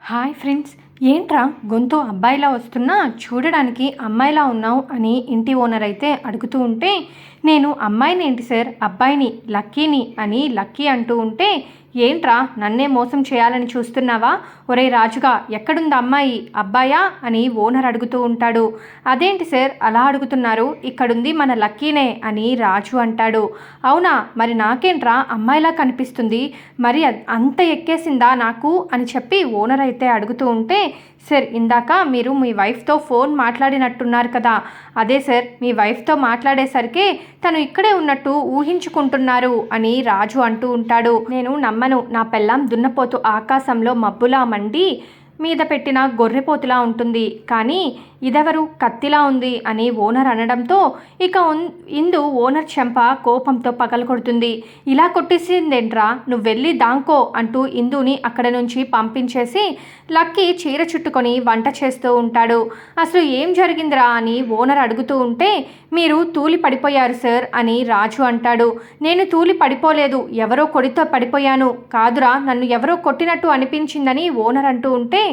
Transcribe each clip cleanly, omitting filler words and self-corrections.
Hi friends. ఏంట్రా గొంతు అబ్బాయిలా వస్తున్నా చూడడానికి అమ్మాయిలా ఉన్నావు అని ఇంటి ఓనర్ అయితే అడుగుతూ ఉంటే, నేను అమ్మాయిని ఏంటి సార్, అబ్బాయిని, లక్కీని అని లక్కీ అంటూ ఉంటే, ఏంట్రా నన్నే మోసం చేయాలని చూస్తున్నావా? ఒరే రాజుగా, ఎక్కడుంది అమ్మాయి, అబ్బాయా అని ఓనర్ అడుగుతూ ఉంటాడు. అదేంటి సార్ అలా అడుగుతున్నారు, ఇక్కడుంది మన లక్కీనే అని రాజు అంటాడు. అవునా, మరి నాకేంట్రా అమ్మాయిలా కనిపిస్తుంది, మరి అంత ఎక్కేసిందా నాకు అని చెప్పి ఓనర్ అయితే అడుగుతూ ఉంటే, సార్ ఇందాక మీరు మీ వైఫ్తో ఫోన్ మాట్లాడినట్టున్నారు కదా, అదే సార్ మీ వైఫ్తో మాట్లాడేసరికి తను ఇక్కడే ఉన్నట్టు ఊహించుకుంటున్నారు అని రాజు అంటూ ఉంటాడు. నేను నమ్మను, నా పెళ్ళాం దున్నపోతు ఆకాశంలో మబ్బులా మండి మీద పెట్టిన గొర్రెపోతులా ఉంటుంది, కానీ ఇదెవరు కత్తిలా ఉంది అని ఓనర్ అనడంతో ఇక ఇందు ఓనర్ చెంప కోపంతో పగలగొడుతుంది. ఇలా కొట్టేసిందేంట్రా, నువ్వు వెళ్ళి దాంకో అంటూ ఇందుని అక్కడ నుంచి పంపించేసి లక్కీ చీర చుట్టుకొని వంట చేస్తూ ఉంటాడు. అసలు ఏం జరిగిందిరా అని ఓనర్ అడుగుతూ ఉంటే, మీరు తూలి పడిపోయారు సార్ అని రాజు అంటాడు. నేను తూలి పడిపోలేదు, ఎవరో కొడితో పడిపోయాను. కాదురా, నన్ను ఎవరో కొట్టినట్టు అనిపించిందని ఓనర్ అంటూ ఉంటే,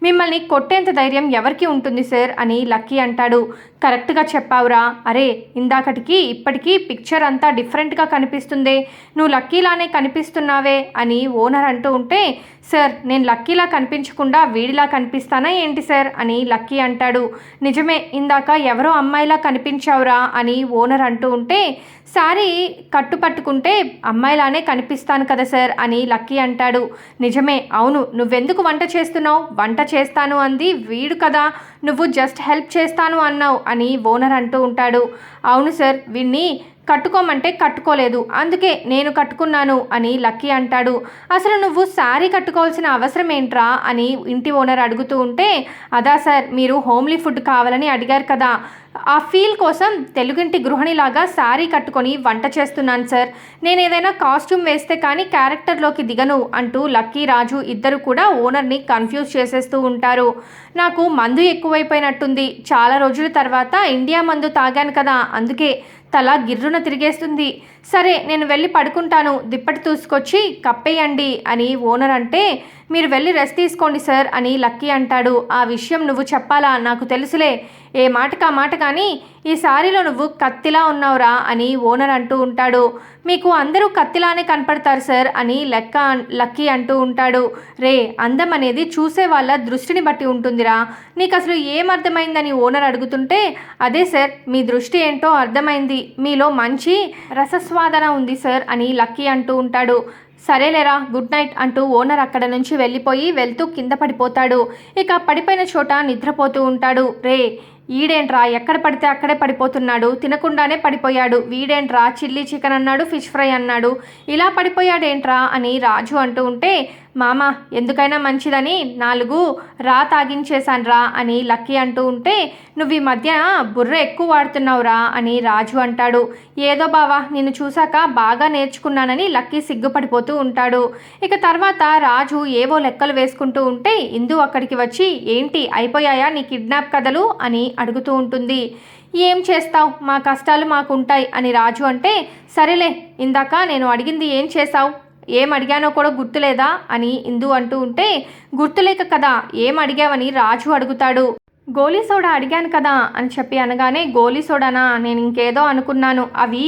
మిమ్మల్ని కొట్టేంత ధైర్యం ఎవరికి ఉంటుంది సార్ అని లక్కీ అంటాడు. కరెక్ట్గా చెప్పావురా, అరే ఇందాకటికి ఇప్పటికీ పిక్చర్ అంతా డిఫరెంట్గా కనిపిస్తుంది, నువ్వు లక్కీలానే కనిపిస్తున్నావే అని ఓనర్ అంటూ ఉంటే, సార్ నేను లక్కీలా కనిపించకుండా వీడిలా కనిపిస్తానా ఏంటి సార్ అని లక్కీ అంటాడు. నిజమే, ఇందాక ఎవరో అమ్మాయిలా కనిపించావురా అని ఓనర్ అంటూ ఉంటే, సారీ కట్టుపట్టుకుంటే అమ్మాయిలానే కనిపిస్తాను కదా సార్ అని లక్కీ అంటాడు. నిజమే, అవును, నువ్వెందుకు వంట చేస్తున్నావు, వంట చేస్తాను అంది వీడు కదా, నువ్వు జస్ట్ హెల్ప్ చేస్తాను అన్నావు అని ఓనర్ అంటూ ఉంటాడు. అవును సార్, వీడిని కట్టుకోమంటే కట్టుకోలేదు, అందుకే నేను కట్టుకున్నాను అని లక్కీ అంటాడు. అసలు నువ్వు శారీ కట్టుకోవాల్సిన అవసరం ఏంట్రా అని ఇంటి ఓనర్ అడుగుతూ ఉంటే, అదా సార్ మీరు హోమ్లీ ఫుడ్ కావాలని అడిగారు కదా, ఆ ఫీల్ కోసం తెలుగింటి గృహిణిలాగా శారీ కట్టుకొని వంట చేస్తున్నాను సార్, నేను ఏదైనా కాస్ట్యూమ్ వేస్తే కానీ క్యారెక్టర్లోకి దిగను అంటూ లక్కీ రాజు ఇద్దరు కూడా ఓనర్ని కన్ఫ్యూజ్ చేసేస్తూ ఉంటారు. నాకు మందు ఎక్కువైపోయినట్టుంది, చాలా రోజుల తర్వాత ఇండియా మందు తాగాను కదా, అందుకే తల గిర్రున తిరిగేస్తుంది. సరే నేను వెళ్ళి పడుకుంటాను, దిప్పటి తీసుకొచ్చి కప్పేయండి అని ఓనర్ అంటే, మీరు వెళ్ళి రెస్ట్ తీసుకోండి సార్ అని లక్కీ అంటాడు. ఆ విషయం నువ్వు చెప్పాలా, నాకు తెలుసులే, ఏ మాటకా మాట కానీ ఈ సారీలో నువ్వు కత్తిలా ఉన్నావురా అని ఓనర్ అంటూ ఉంటాడు. మీకు అందరూ కత్తిలానే కనపడతారు సార్ అని లక్కీ అంటూ ఉంటాడు. రే, అందం అనేది చూసే వాళ్ళ దృష్టిని బట్టి ఉంటుందిరా, నీకు అసలు ఏం అర్థమైందని ఓనర్ అడుగుతుంటే, అదే సార్ మీ దృష్టి ఏంటో అర్థమైంది, మీలో మంచి రసస్వాదన ఉంది సార్ అని లక్కీ అంటూ ఉంటాడు. సరేలేరా, గుడ్ నైట్ అంటూ ఓనర్ అక్కడ నుంచి వెళ్తూ కింద పడిపోతాడు. ఇక పడిపోయిన చోట నిద్రపోతూ ఉంటాడు. రే, ఈడేంట్రా ఎక్కడ పడితే అక్కడే పడిపోతున్నాడు, తినకుండానే పడిపోయాడు, వీడేంట్రా చిల్లీ చికెన్ అన్నాడు, ఫిష్ ఫ్రై అన్నాడు, ఇలా పడిపోయాడేంట్రా అని రాజు అంటూ ఉంటే, మామ ఎందుకైనా మంచిదని 4 రా తాగించేశాన్రా అని లక్కీ అంటూ ఉంటే, నువ్వు ఈ మధ్య బుర్ర ఎక్కువ వాడుతున్నావురా అని రాజు అంటాడు. ఏదో బావా, నిన్ను చూశాక బాగా నేర్చుకున్నానని లక్కీ సిగ్గుపడిపోతూ ఉంటాడు. ఇక తర్వాత రాజు ఏవో లెక్కలు వేసుకుంటూ ఉంటే ఇందు అక్కడికి వచ్చి, ఏంటి అయిపోయాయా నీ కిడ్నాప్ కథలు అని అడుగుతూ ఉంటుంది. ఏం చేస్తావు, మా కష్టాలు మాకుంటాయి అని రాజు అంటే, సరేలే ఇందాక నేను అడిగింది ఏం చేశావు, ఏం అడిగానో కూడా గుర్తులేదా అని ఇందు అంటూ ఉంటే, గుర్తులేక కదా ఏం అడిగావని రాజు అడుగుతాడు. గోలీ సోడా అడిగాను కదా అని చెప్పి అనగానే, గోలీ సోడానా, నేను ఇంకేదో అనుకున్నాను, అవి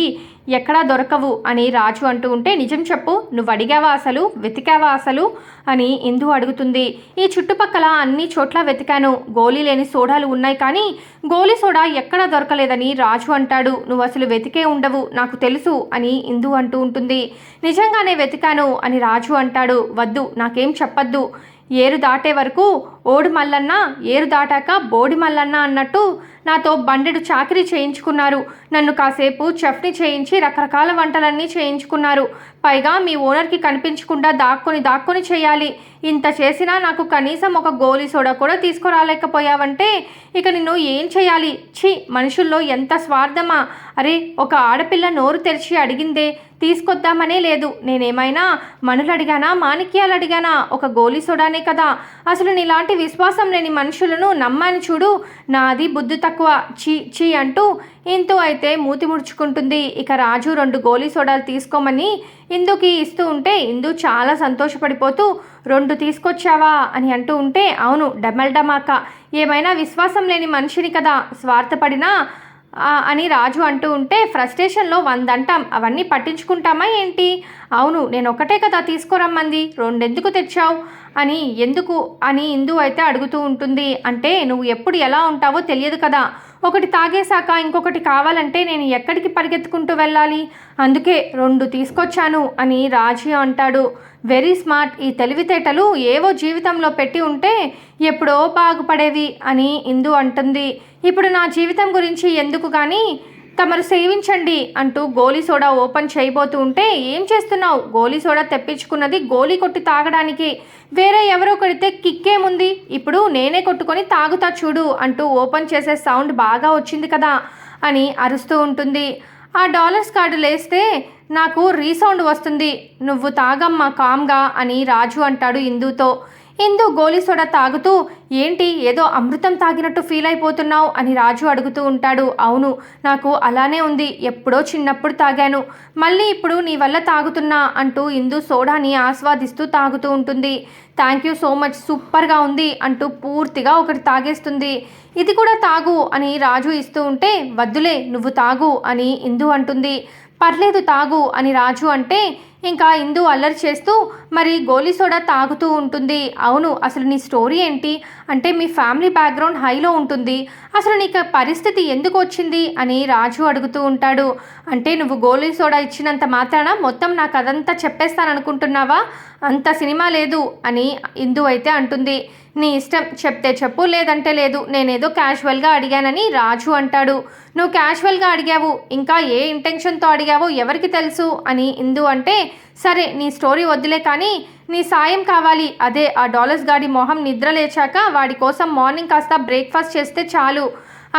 ఎక్కడా దొరకవు అని రాజు అంటూ ఉంటే, నిజం చెప్పు, నువ్వు అడిగావా అసలు, వెతికావా అసలు అని ఇందు అడుగుతుంది. ఈ చుట్టుపక్కల అన్ని చోట్ల వెతికాను, గోలీ లేని సోడాలు ఉన్నాయి కానీ గోలీ సోడా ఎక్కడా దొరకలేదని రాజు అంటాడు. నువ్వు అసలు వెతికే ఉండవు, నాకు తెలుసు అని ఇందు అంటూ ఉంటుంది. నిజంగానే వెతికాను అని రాజు అంటాడు. వద్దు, నాకేం చెప్పద్దు, ఏరు దాటే వరకు ఓడి మల్లన్న, ఏరు దాటాక బోడి మల్లన్న అన్నట్టు నాతో బండెడు చాకరీ చేయించుకున్నారు, నన్ను కాసేపు చెఫ్ని చేయించి రకరకాల వంటలన్నీ చేయించుకున్నారు, పైగా మీ ఓనర్కి కనిపించకుండా దాక్కొని చేయాలి, ఇంత చేసినా నాకు కనీసం ఒక గోలీ సోడా కూడా తీసుకురాలేకపోయావంటే ఇక నిన్ను ఏం చేయాలి, ఛీ మనుషుల్లో ఎంత స్వార్థమా, అరే ఒక ఆడపిల్ల నోరు తెరిచి అడిగిందే తీసుకొద్దామనే లేదు, నేనేమైనా మనులు అడిగానా, మాణిక్యాలు అడిగానా, ఒక గోలీ సోడానే కదా, అసలు నీలాంటి విశ్వాసం లేని మనుషులను నమ్మాను చూడు, నాది బుద్ధి తక్కువ, చీ చీ అంటూ ఇందు అయితే మూతి ముడుచుకుంటుంది. ఇక రాజు 2 గోలీ సోడాలు తీసుకోమని ఇందుకి ఇస్తూ ఉంటే ఇందు చాలా సంతోషపడిపోతూ 2 తీసుకొచ్చావా అని అంటూ ఉంటే, అవును డమల్ డమాకా, ఏమైనా విశ్వాసం లేని మనిషిని కదా, స్వార్థపడినా అని రాజు అంటూ ఉంటే, ఫ్రస్ట్రేషన్లో 100 అంటాం, అవన్నీ పట్టించుకుంటామా ఏంటి? అవును నేను ఒకటే కదా తీసుకోరమ్మంది, 2 ఎందుకు తెచ్చావు అని ఎందుకు అని ఇందు అయితే అడుగుతూ ఉంటుంది. అంటే నువ్వు ఎప్పుడు ఎలా ఉంటావో తెలియదు కదా, ఒకటి తాగేశాక ఇంకొకటి కావాలంటే నేను ఎక్కడికి పరిగెత్తుకుంటూ వెళ్ళాలి, అందుకే 2 తీసుకొచ్చాను అని రాజు అంటాడు. వెరీ స్మార్ట్, ఈ తెలివితేటలు ఏవో జీవితంలో పెట్టి ఉంటే ఎప్పుడో బాగుపడేవి అని ఇందు అంటుంది. ఇప్పుడు నా జీవితం గురించి ఎందుకు కానీ తమరు సేవించండి అంటూ గోలీ సోడా ఓపెన్ చేయబోతూ ఉంటే, ఏం చేస్తున్నావు? గోలీ సోడా తెప్పించుకున్నది గోలీ కొట్టి తాగడానికి, వేరే ఎవరో కొడితే కిక్కేముంది, ఇప్పుడు నేనే కొట్టుకొని తాగుతా చూడు అంటూ ఓపెన్ చేసే సౌండ్ బాగా వచ్చింది కదా అని అరుస్తూ ఉంటుంది. ఆ డాలర్స్ కార్డు లేస్తే నాకు రీసౌండ్ వస్తుంది, నువ్వు తాగమ్మా కామ్గా అని రాజు అంటాడు ఇందుతో. ఇందు గోలీ సోడా తాగుతూ, ఏంటి ఏదో అమృతం తాగినట్టు ఫీల్ అయిపోతున్నావు అని రాజు అడుగుతూ ఉంటాడు. అవును నాకు అలానే ఉంది, ఎప్పుడో చిన్నప్పుడు తాగాను, మళ్ళీ ఇప్పుడు నీ వల్ల తాగుతున్నా అంటూ ఇందు సోడాని ఆస్వాదిస్తూ తాగుతూ ఉంటుంది. థ్యాంక్ యూ సో మచ్, సూపర్గా ఉంది అంటూ పూర్తిగా ఒకటి తాగేస్తుంది. ఇది కూడా తాగు అని రాజు ఇస్తూ ఉంటే, వద్దులే నువ్వు తాగు అని ఇందు అంటుంది. పర్లేదు తాగు అని రాజు అంటే ఇంకా ఇందు అల్లరి చేస్తూ మరి గోలీ సోడా తాగుతూ ఉంటుంది. అవును అసలు నీ స్టోరీ ఏంటి అంటే మీ ఫ్యామిలీ బ్యాక్గ్రౌండ్ హైలో ఉంటుంది, అసలు నీకు పరిస్థితి ఎందుకు వచ్చింది అని రాజు అడుగుతూ ఉంటాడు. అంటే నువ్వు గోలీ సోడా ఇచ్చినంత మాత్రాన మొత్తం నాకు అదంతా చెప్పేస్తాననుకుంటున్నావా, అంత సినిమా లేదు అని ఇందు అయితే అంటుంది. నీ ఇష్టం, చెప్తే చెప్పు లేదంటే లేదు, నేనేదో క్యాజువల్గా అడిగానని రాజు అంటాడు. నువ్వు క్యాజువల్గా అడిగావు, ఇంకా ఏ ఇంటెన్షన్తో అడిగావో ఎవరికి తెలుసు అని ఇందు అంటే, సరే నీ స్టోరీ వద్దులే కానీ నీ సాయం కావాలి, అదే ఆ డాలర్స్ గాడి మొహం నిద్ర లేచాక వాడి కోసం మార్నింగ్ కాస్త బ్రేక్ఫాస్ట్ చేస్తే చాలు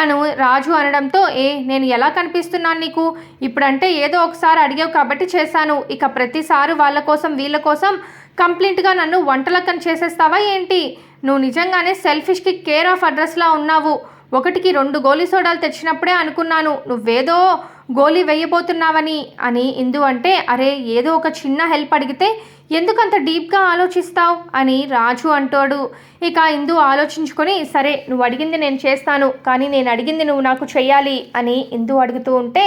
అను రాజు అనడంతో, నేను ఎలా కనిపిస్తున్నాను నీకు, ఇప్పుడంటే ఏదో ఒకసారి అడిగావు కాబట్టి చేశాను, ఇక ప్రతిసారి వాళ్ళ కోసం వీళ్ళ కోసం కంప్లీట్గా నన్ను వంటలక్కన చేసేస్తావా ఏంటి, నువ్వు నిజంగానే సెల్ఫిష్కి కేర్ ఆఫ్ అడ్రస్లా ఉన్నావు, 1కి 2 గోలీ సోడాలు తెచ్చినప్పుడే అనుకున్నాను నువ్వేదో గోలీ వేయబోతున్నావని అని ఇందు అంటే, అరే ఏదో ఒక చిన్న హెల్ప్ అడిగితే ఎందుకంత డీప్గా ఆలోచిస్తావు అని రాజు అంటాడు. ఇక ఇందు ఆలోచించుకొని, సరే నువ్వు అడిగింది నేను చేస్తాను, కానీ నేను అడిగింది నువ్వు నాకు చెయ్యాలి అని ఇందు అడుగుతూ ఉంటే,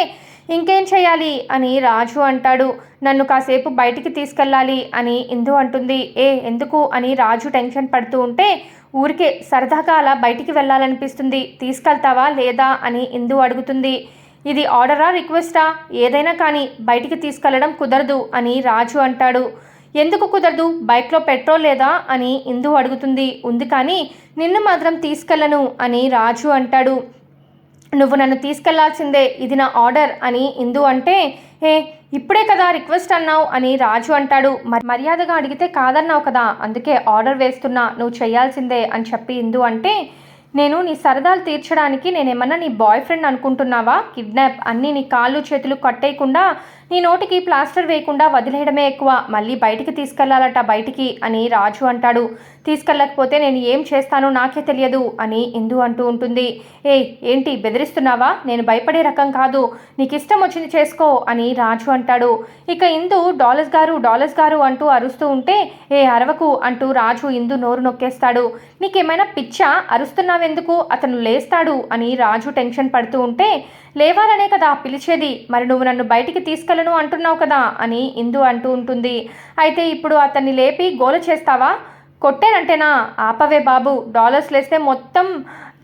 ఇంకేం చేయాలి అని రాజు అంటాడు. నన్ను కాసేపు బయటికి తీసుకెళ్ళాలి అని ఇందు అంటుంది. ఎందుకు అని రాజు టెన్షన్ పడుతూ ఉంటే, ఊరికే సరదాగా అలా బయటికి వెళ్ళాలనిపిస్తుంది, తీసుకెళ్తావా లేదా అని ఇందు అడుగుతుంది. ఇది ఆర్డరా రిక్వెస్టా, ఏదైనా కానీ బయటికి తీసుకెళ్లడం కుదరదు అని రాజు అంటాడు. ఎందుకు కుదరదు, బైక్లో పెట్రోల్ లేదా అని ఇందు అడుగుతుంది. ఉంది కానీ నిన్ను మాత్రం తీసుకెళ్ళను అని రాజు అంటాడు. నువ్వు నన్ను తీసుకెళ్లాల్సిందే, ఇది నా ఆర్డర్ అని ఇందు అంటే, ఇప్పుడే కదా రిక్వెస్ట్ అన్నావు అని రాజు అంటాడు. మర్యాదగా అడిగితే కాదన్నావు కదా, అందుకే ఆర్డర్ వేస్తున్నా, నువ్వు చేయాల్సిందే అని చెప్పి ఇందు అంటే, నేను నీ సరదాలు తీర్చడానికి నేనేమన్నా నీ బాయ్ ఫ్రెండ్ అనుకుంటున్నావా, కిడ్నాప్ అన్నీ నీ కాళ్ళు చేతులు కట్టేయకుండా నీ నోటికి ప్లాస్టర్ వేయకుండా వదిలేయడమే ఎక్కువ, మళ్ళీ బయటికి తీసుకెళ్లాలట బయటికి అని రాజు అంటాడు. తీసుకెళ్ళకపోతే నేను ఏం చేస్తానో నాకే తెలియదు అని ఇందు అంటూ ఉంటుంది. ఏంటి బెదిరిస్తున్నావా, నేను భయపడే రకం కాదు, నీకు ఇష్టం వచ్చింది చేసుకో అని రాజు అంటాడు. ఇక ఇందు డాలర్స్ గారు అంటూ అరుస్తూ ఉంటే, అరవకు అంటూ రాజు ఇందు నోరు నొక్కేస్తాడు. నీకేమైనా పిచ్చా, అరుస్తున్నావెందుకు, అతను లేస్తాడు అని రాజు టెన్షన్ పడుతూ ఉంటే, లేవాలనే కదా పిలిచేది, మరి నువ్వు నన్ను బయటికి తీసుకెళ్ళను అంటున్నావు కదా అని ఇందు అంటూ ఉంటుంది. అయితే ఇప్పుడు అతన్ని లేపి గోల చేస్తావా, కొట్టేనంటేనా, ఆపవే బాబు, డాలర్స్ లేస్తే మొత్తం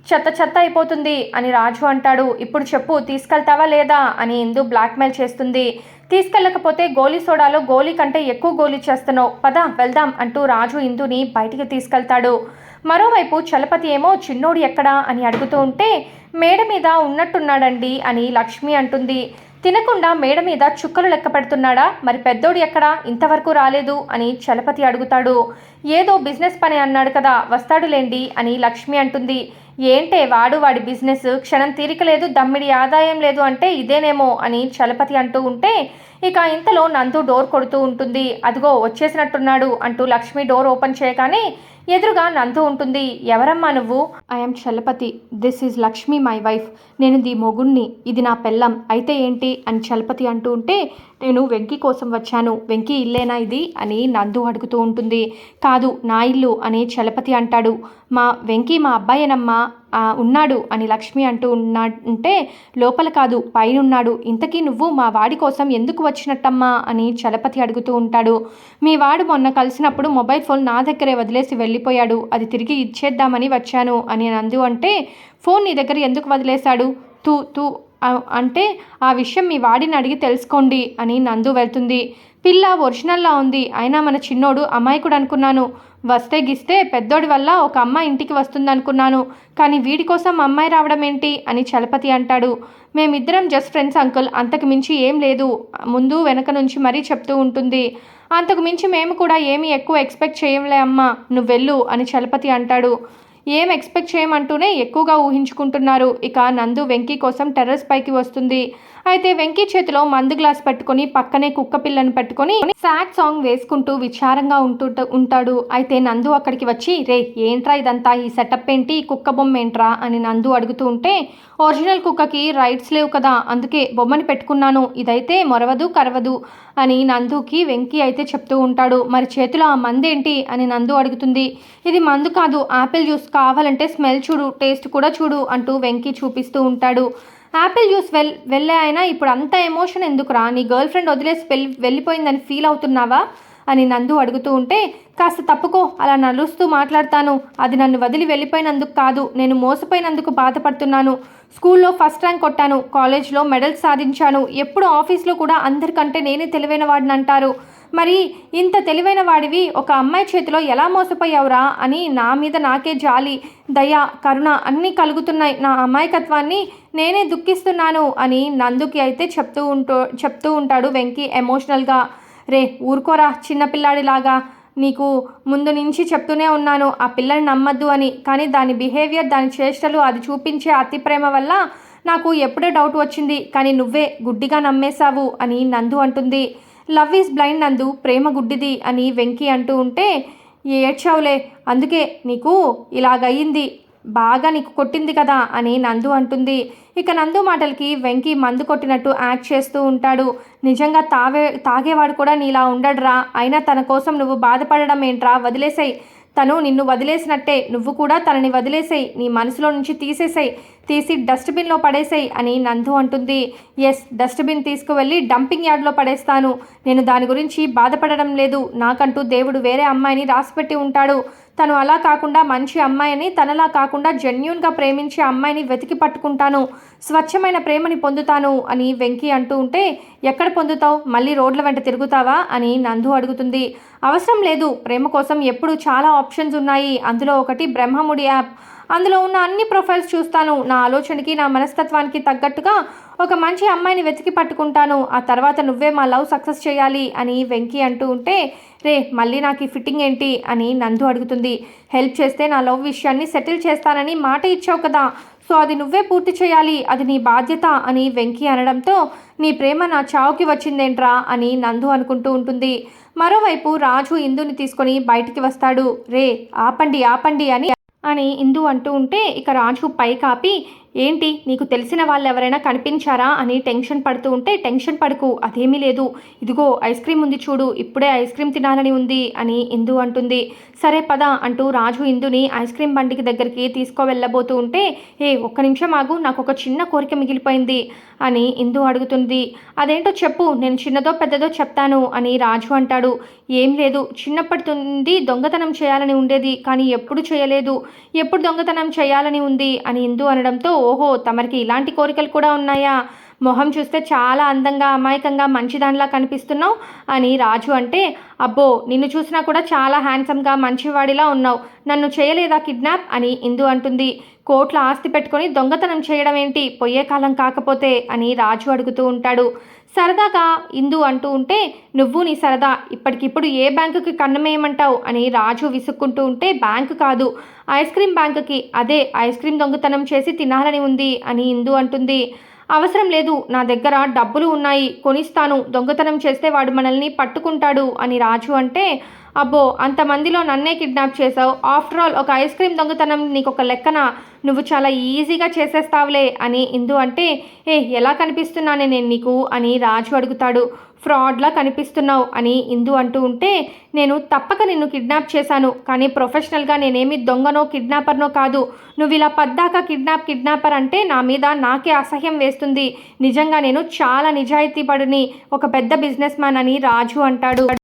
చెత్త అయిపోతుంది అని రాజు అంటాడు. ఇప్పుడు చెప్పు తీసుకెళ్తావా లేదా అని ఇందు బ్లాక్మెయిల్ చేస్తుంది. తీసుకెళ్ళకపోతే గోలీ సోడాలో గోలీ కంటే ఎక్కువ గోలీ చేస్తున్నావు, పద వెళ్దాం అంటూ రాజు ఇందుని బయటికి తీసుకెళ్తాడు. మరోవైపు చలపతి ఏమో చిన్నోడు ఎక్కడా అని అడుగుతూ ఉంటే, మేడ మీద ఉన్నట్టున్నాడండి అని లక్ష్మి అంటుంది. తినకుండా మేడ మీద చుక్కలు లెక్క పెడుతున్నాడా, మరి పెద్దోడు ఎక్కడా, ఇంతవరకు రాలేదు అని చలపతి అడుగుతాడు. ఏదో బిజినెస్ పని అన్నాడు కదా, వస్తాడులేండి అని లక్ష్మి అంటుంది. ఏంటే వాడి బిజినెస్, క్షణం తీరిక లేదు, దమ్మిడి ఆదాయం లేదు అంటే ఇదేనేమో అని చలపతి అంటూ ఉంటే ఇక ఇంతలో నందు డోర్ కొడుతూ ఉంటుంది. అదిగో వచ్చేసినట్టున్నాడు అంటూ లక్ష్మి డోర్ ఓపెన్ చేయగానే ఎదురుగా నందు ఉంటుంది. ఎవరమ్మా నువ్వు? I'm Chalapathi, this is Lakshmi my wife. నేను ది మొగుణ్ణి, ఇది నా పెళ్ళం. అయితే ఏంటి అని చలపతి అంటూ ఉంటే నేను వెంకీ కోసం వచ్చాను, వెంకీ ఇల్లేనా ఇది అని నందు అడుగుతూ ఉంటుంది. కాదు నా ఇల్లు అని చలపతి అంటాడు. వెంకీ మా అబ్బాయేనమ్మా, ఉన్నాడు అని లక్ష్మి అంటూ ఉంటే లోపల కాదు పైనున్నాడు. ఇంతకీ నువ్వు మా వాడి కోసం ఎందుకు వచ్చినట్టమ్మా అని చలపతి అడుగుతూ ఉంటాడు. మీ వాడు మొన్న కలిసినప్పుడు మొబైల్ ఫోన్ నా దగ్గరే వదిలేసి వెళ్ళిపోయాడు, అది తిరిగి ఇచ్చేద్దామని వచ్చాను అని నందు అంటే ఫోన్ నీ దగ్గర ఎందుకు వదిలేశాడు? తూ తూ అంటే ఆ విషయం మీ వాడిని అడిగి తెలుసుకోండి అని నందు వెళ్తుంది. పిల్ల ఒరిజినల్లా ఉంది, అయినా మన చిన్నోడు అమాయకుడు అనుకున్నాను. వస్తే గిస్తే పెద్దోడి వల్ల ఒక అమ్మాయి ఇంటికి వస్తుందనుకున్నాను, కానీ వీడి కోసం అమ్మాయి రావడం ఏంటి అని చలపతి అంటాడు. మేమిద్దరం జస్ట్ ఫ్రెండ్స్ అంకుల్, అంతకు మించి ఏం లేదు, ముందు వెనక నుంచి మరీ చెప్తూ ఉంటుంది. అంతకు మించి మేము కూడా ఏమీ ఎక్కువ ఎక్స్పెక్ట్ చేయలే అమ్మా, నువ్వెళ్ళు అని చలపతి అంటాడు. ఏం ఎక్స్పెక్ట్ చేయమంటూనే ఎక్కువగా ఊహించుకుంటున్నారు. ఇక నందు వెంకీ కోసం టెర్రస్ పైకి వస్తుంది. అయితే వెంకీ చేతిలో మందు గ్లాస్ పెట్టుకుని పక్కనే కుక్క పిల్లను పెట్టుకుని సాడ్ సాంగ్ వేసుకుంటూ విచారంగా ఉంటాడు. అయితే నందు అక్కడికి వచ్చి రే ఏంట్రా ఇదంతా, ఈ సెటప్ ఏంటి, కుక్క బొమ్మ ఏంట్రా అని నందు అడుగుతూ ఉంటే ఒరిజినల్ కుక్కకి రైట్స్ లేవు కదా, అందుకే బొమ్మని పెట్టుకున్నాను, ఇదైతే మొరవదు కరవదు అని నందుకి వెంకీ అయితే చెప్తూ ఉంటాడు. మరి చేతిలో ఆ మందు ఏంటి అని నందు అడుగుతుంది. ఇది మందు కాదు, ఆపిల్ జ్యూస్, కావాలంటే స్మెల్ చూడు, టేస్ట్ కూడా చూడు అంటూ వెంకీ చూపిస్తూ ఉంటాడు. యాపిల్ జ్యూస్ వెళ్ళే అయినా ఇప్పుడు అంత ఎమోషన్ ఎందుకురా, నీ గర్ల్ ఫ్రెండ్ వదిలేసి వెళ్ళిపోయిందని ఫీల్ అవుతున్నావా అని నందు అడుగుతూ ఉంటే కాస్త తప్పుకో, అలా నలుస్తూ మాట్లాడతాను, అది నన్ను వదిలి వెళ్ళిపోయినందుకు కాదు, నేను మోసపోయినందుకు బాధపడుతున్నాను. స్కూల్లో ఫస్ట్ ర్యాంక్ కొట్టాను, కాలేజ్లో మెడల్స్ సాధించాను, ఎప్పుడు ఆఫీస్లో కూడా అందరికంటే నేనే తెలివైన వాడిని అంటారు. మరి ఇంత తెలివైన వాడివి ఒక అమ్మాయి చేతిలో ఎలా మోసపోయావురా అని నా మీద నాకే జాలి, దయ, కరుణ అన్నీ కలుగుతున్నాయి. నా అమాయకత్వాన్ని నేనే దుఃఖిస్తున్నాను అని నందుకి అయితే చెప్తూ ఉంటాడు వెంకీ ఎమోషనల్గా. రే ఊరుకోరా చిన్నపిల్లాడిలాగా, నీకు ముందు నుంచి చెప్తూనే ఉన్నాను ఆ పిల్లని నమ్మద్దు అని, కానీ దాని బిహేవియర్, దాని చేష్టలు, అది చూపించే అతి ప్రేమ వల్ల నాకు ఎప్పుడే డౌట్ వచ్చింది, కానీ నువ్వే గుడ్డిగా నమ్మేశావు అని నందు అంటుంది. లవ్ ఈజ్ బ్లైండ్ నందు, ప్రేమ గుడ్డిది అని వెంకీ అంటూ ఉంటే ఏడ్చావులే, అందుకే నీకు ఇలాగయ్యింది, బాగా నీకు కొట్టింది కదా అని నందు అంటుంది. ఇక నందు మాటలకి వెంకీ మందు కొట్టినట్టు యాక్ట్ చేస్తూ ఉంటాడు. నిజంగా తాగేవాడు కూడా నీలా ఉండడురా, అయినా తన కోసం నువ్వు బాధపడడం ఏంట్రా, వదిలేసాయి, తను నిన్ను వదిలేసినట్టే నువ్వు కూడా తనని వదిలేసాయి, నీ మనసులో నుంచి తీసి డస్ట్బిన్లో పడేసాయి అని నందు అంటుంది. ఎస్, డస్ట్బిన్ తీసుకువెళ్ళి డంపింగ్ యార్డ్లో పడేస్తాను, నేను దాని గురించి బాధపడడం లేదు, నాకంటూ దేవుడు వేరే అమ్మాయిని రాసిపెట్టి ఉంటాడు, తను అలా కాకుండా మంచి అమ్మాయిని, తనలా కాకుండా జెన్యూన్గా ప్రేమించే అమ్మాయిని వెతికి పట్టుకుంటాను, స్వచ్ఛమైన ప్రేమని పొందుతాను అని వెంకీ అంటూ ఉంటే ఎక్కడ పొందుతావు, మళ్ళీ రోడ్ల వెంట తిరుగుతావా అని నందు అడుగుతుంది. అవసరం లేదు, ప్రేమ కోసం ఎప్పుడు చాలా ఆప్షన్స్ ఉన్నాయి, అందులో ఒకటి బ్రహ్మముడి యాప్, అందులో ఉన్న అన్ని ప్రొఫైల్స్ చూస్తాను, నా ఆలోచనకి నా మనస్తత్వానికి తగ్గట్టుగా ఒక మంచి అమ్మాయిని వెతికి పట్టుకుంటాను, ఆ తర్వాత నువ్వే మా లవ్ సక్సెస్ చేయాలి అని వెంకీ అంటూ ఉంటే రే మళ్ళీ నాకు ఈ ఫిట్టింగ్ ఏంటి అని నందు అడుగుతుంది. హెల్ప్ చేస్తే నా లవ్ విషయాన్ని సెటిల్ చేస్తానని మాట ఇచ్చావు కదా, సో అది నువ్వే పూర్తి చేయాలి, అది నీ బాధ్యత అని వెంకీ అనడంతో నీ ప్రేమ నా చావుకి వచ్చిందేంట్రా అని నందు అనుకుంటూ ఉంటుంది. మరోవైపు రాజు ఇందుని తీసుకొని బయటికి వస్తాడు. రే ఆపండి అని ఇందు అంటూ ఉంటే ఇక రాజు పై కాపి ఏంటి నీకు తెలిసిన వాళ్ళు ఎవరైనా కనిపించారా అని టెన్షన్ పడుతూ ఉంటే టెన్షన్ పడకు, అదేమీ లేదు, ఇదిగో ఐస్ క్రీమ్ ఉంది చూడు, ఇప్పుడే ఐస్ క్రీమ్ తినాలని ఉంది అని ఇందు అంటుంది. సరే పద అంటూ రాజు ఇందుని ఐస్ క్రీమ్ బండికి దగ్గరికి తీసుకువెళ్ళబోతూ ఉంటే ఒక్క నిమిషం ఆగు, నాకు ఒక చిన్న కోరిక మిగిలిపోయింది అని ఇందు అడుగుతుంది. అదేంటో చెప్పు, నేను చిన్నదో పెద్దదో చెప్తాను అని రాజు అంటాడు. ఏం లేదు, చిన్నప్పటి నుండి దొంగతనం చేయాలని ఉండేది, కానీ ఎప్పుడు చేయలేదు, ఎప్పుడు దొంగతనం చేయాలని ఉంది అని ఇందు అనడంతో ఓహో తమరికి ఇలాంటి కోరికలు కూడా ఉన్నాయా, మొహం చూస్తే చాలా అందంగా అమాయకంగా మంచిదానిలా కనిపిస్తున్నావు అని రాజు అంటే అబ్బో నిన్ను చూసినా కూడా చాలా హ్యాండ్సమ్గా మంచివాడిలా ఉన్నావు, నన్ను చేయలేదా కిడ్నాప్ అని ఇందు అంటుంది. కోట్ల ఆస్తి పెట్టుకొని దొంగతనం చేయడం ఏంటి, పోయే కాలం కాకపోతే అని రాజు అడుగుతూ ఉంటాడు. సరదాగా ఇందు అంటూ ఉంటే, నువ్వు నీ సరదా ఇప్పటికిప్పుడు ఏ బ్యాంకుకి కన్నమేయమంటావు అని రాజు విసుక్కుంటూ ఉంటే, బ్యాంకు కాదు ఐస్ క్రీమ్ బ్యాంకుకి, అదే ఐస్ క్రీమ్ దొంగతనం చేసి తినాలని ఉంది అని ఇందు అంటుంది. అవసరం లేదు, నా దగ్గర డబ్బులు ఉన్నాయి, కొనిస్తాను, దొంగతనం చేస్తే వాడు మనల్ని పట్టుకుంటాడు అని రాజు అంటే, అబ్బో అంతమందిలో నన్నే కిడ్నాప్ చేసావు, ఆఫ్టర్ ఆల్ ఒక ఐస్ క్రీమ్ దొంగతనం నీకొక లెక్కన, నువ్వు చాలా ఈజీగా చేసేస్తావులే అని ఇందు అంటే, ఎలా కనిపిస్తున్నానే నేను నీకు అని రాజు అడుగుతాడు. ఫ్రాడ్లా కనిపిస్తున్నావు అని ఇందు అంటూ ఉంటే, నేను తప్పక నిన్ను కిడ్నాప్ చేశాను, కానీ ప్రొఫెషనల్గా నేనేమి దొంగనో కిడ్నాపర్నో కాదు. నువ్వు ఇలా పద్దాక కిడ్నాపర్ అంటే నా మీద నాకే అసహ్యం వేస్తుంది. నిజంగా నేను చాలా నిజాయితీపరుని, ఒక పెద్ద బిజినెస్ మ్యాన్ అని రాజు అంటాడు.